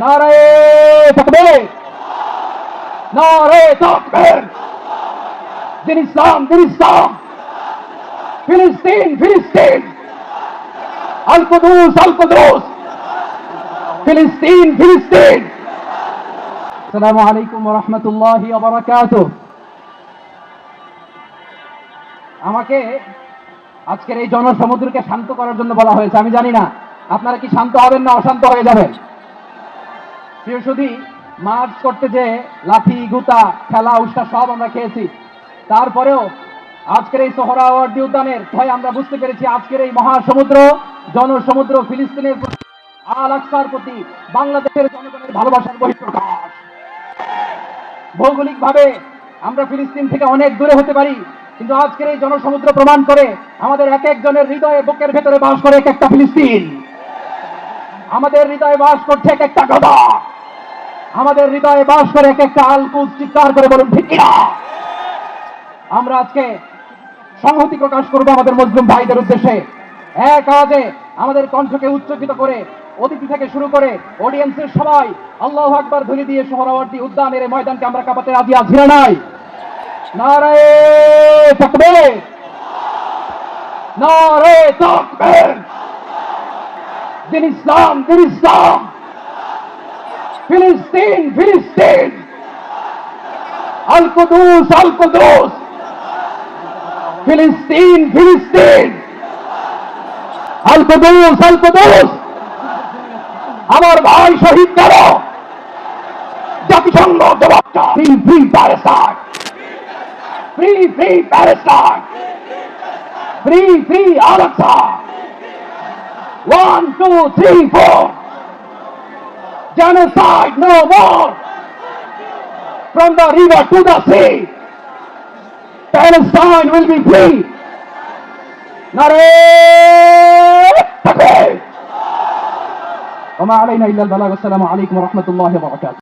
নারায়ে তাকবীর, নারায়ে তাকবীর। দিন ইসলাম, দিন ইসলাম। ফিলিস্তিন, ফিলিস্তিন। আল কুদুস, আল কুদুস। ফিলিস্তিন, ফিলিস্তিন। আসসালামু আলাইকুম ওয়া রাহমাতুল্লাহি ওয়া বারাকাতুহু। আমাকে আজকের এই জনসমুদ্রকে শান্ত করার জন্য বলা হয়েছে। আমি জানি না আপনারা কি শান্ত হবেন না অশান্ত হয়ে যাবেন। প্রিয় সুধী, মার্চ করতে যে লাঠি গুতা খেলা উৎসাহ সব আমরা খেয়েছি, তারপরেও আজকের এই সোহরাওয়ার্দী উদ্যানের ভয় আমরা বুঝতে পেরেছি আজকের এই মহাসমুদ্র জনসমুদ্র ফিলিস্তিনের প্রতি, আল আকসার প্রতি বাংলাদেশের জনগণের ভালোবাসার বহিঃপ্রকাশ। ভৌগোলিকভাবে আমরা ফিলিস্তিন থেকে অনেক দূরে হতে পারি, কিন্তু আজকের এই জনসমুদ্র প্রমাণ করে আমাদের এক একজনের হৃদয়ে বুকের ভেতরে বাস করে এক একটা ফিলিস্তিন। আমাদের হৃদয়ে বাস করছে এক একটা গাদা, আমাদের হৃদয়ে বাস করে এক একটা আলকুজ। চিৎকার করে বলুন ঠিক কিনা। আমরা আজকে সংহতি প্রকাশ করবো আমাদের মুসলিম ভাইদের উদ্দেশ্যে। এক আওয়াজে আমাদের কণ্ঠকে উচ্চকিত করে অতিথি থেকে শুরু করে অডিয়েন্সের সবাই আল্লাহু আকবার ধ্বনি দিয়ে সোহরাওয়ার্দী উদ্যানের এই ময়দানকে আমরা কাঁপাতে রাজি আছি না নাই? নারায়ে তাকবীর, নারায়ে তাকবীর। দিন ইসলাম, দিন ইসলাম। ফিলিস্তিন, ফিলিস্তিন। আল কুদুস, আল কুদুস। ফিলিস্তিন, ফিলিস্তিন। আল কুদুস, আল কুদুস। আমার ভাই শহীদ কেন? জাতিসংঘ জবাবটা। Free free Palestine, free free Palestine, free free Al Aqsa. 1 2 3 4, genocide no more. From the river to the sea, Palestine will be free. নারায়ে তাকবীর। ওয়া মা আলাইনা ইল্লাল বালাগ। আসসালামু আলাইকুম ওয়া রাহমাতুল্লাহি ওয়া বারাকাতুহু।